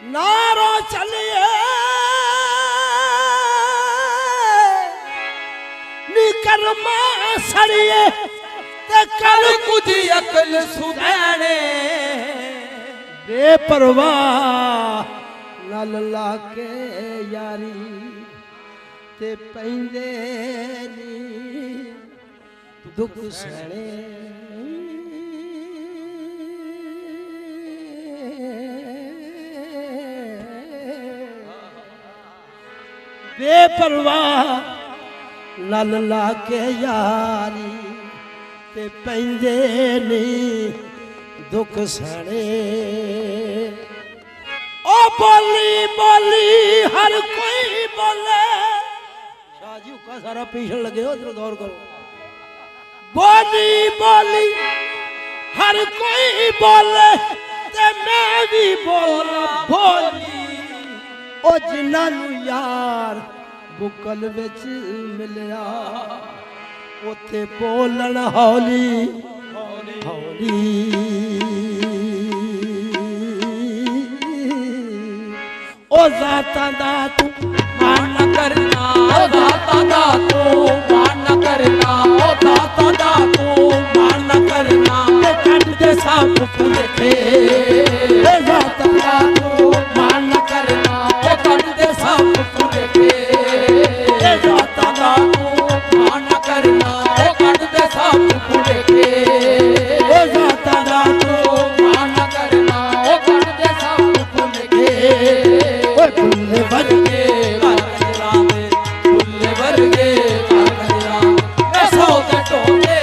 नारो चलिए निकरमा सड़िए ते कर कुछ अकल सुधाने बेपरवाह नल ला के यारी ते पैंदे नी दुख सड़े बेपरवाह नल ला के यारी ते पैंदे नी दुख सड़े ओ बोली बोली हर कोई बोले शाहजी का सारा पीछे लगे हो जरा गौर करो बोली बोली हर कोई बोले ते मैं भी बोला बोली ओ जिन्हां नूं यार बुकल विच मिलिया उथे बोलन हौली हौली ओ जाता दा तू मान करना ओ दाता दा तू मान करना ओ दाता दा तू मान करना ते कंड दे साफ देखे ए जाता दा तू मान करना ओ कंड दे साफ देखे ए जाता दा तू मान करना ओ कंड दे साफ देखे ओ जाता दा तू मान करना ओ कंड दे साफ देखे ओ फुल्ले वर्गे फुल्ले वर्गे ऐसा टोले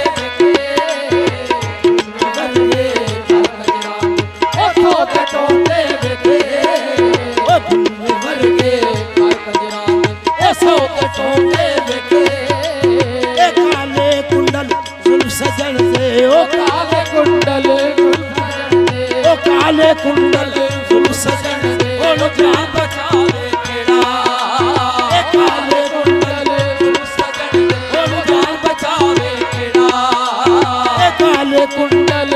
सजन से ओ काले कुंडल ओ काले कुंडल सजन से ओ जान बचावे केड़ा ए काले कुंडल सजन से ओ जान बचावे केड़ा ए काले कुंडल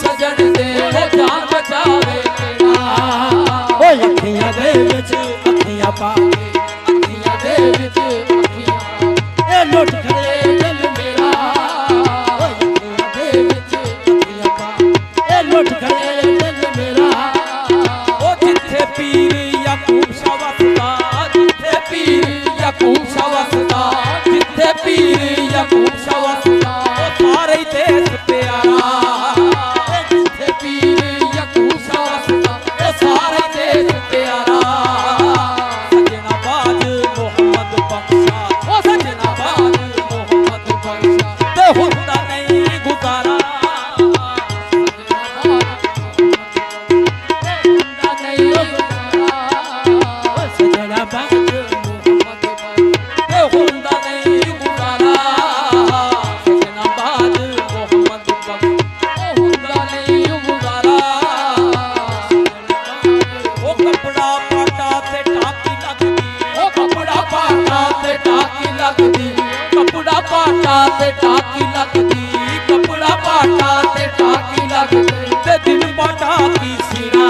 सजन से ओ जान बचावे केड़ा ओ अखियां दे विच अखियां पा अखियां दे विच अखियां ए लुट खड़े दिल मेरा लुट खड़े दिल मेरा ओ जिथे पीर याकूब शाह वसदा जिथे पीर याकूब शाह वसदा जिथे पीर याकूब शाह वसदा ओ सारे ही देश प्यारा जिथे पीर याकूब शाह वसदा ओ सारे ही देश प्यारा सजना बाज मोहम्मद बख्शा ओ सजना बाज मोहम्मद बख्शा ते हुंदा नहीं गुजारा कपड़ा पाटा ते टाकी लगदी कपड़ा पाटा ते टाकी लगदी ते दिन पाटा की सीना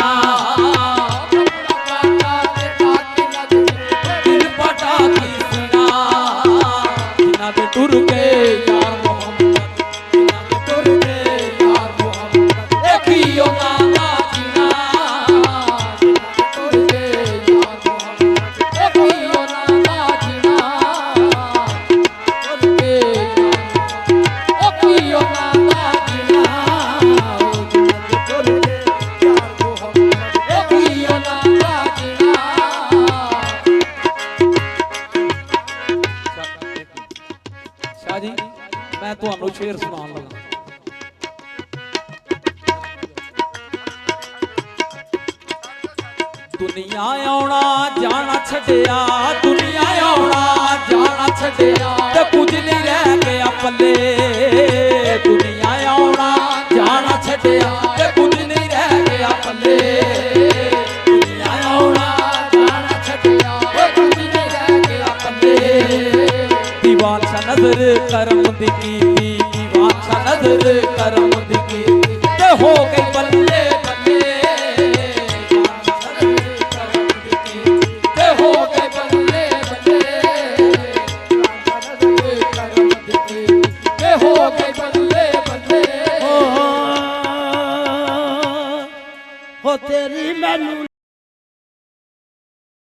कपड़ा पाटा ते टाकी लगदी दिन पाटा की सीना जिन्हां दे टुर गए यार मोहम्मद जिन्हां दे टुर गए यार मोहम्मद देखियो ना जीना जिन्हां दे टुर गए यार मोहम्मद देखियो ना जीना शाहजी मैं तुहानू शेर सुनान लगा दुनिया आउणा जाना छड्डिया दुनिया आउणा जाना छड्डिया ते कुछ नहीं रह गया पल्ले दुनिया आउणा जाना छड्डिया ते कुछ नहीं रह गया पल्ले दुनिया आउणा जाना छड्डिया ते कुछ नहीं रह गया पल्ले दीवान सा नजर करम दी कीती दीवान सा नजर करम दी कीती ते हो गई बल्ले बल्ले ਹੋ ਤੇਰੀ ਮੈਨੂੰ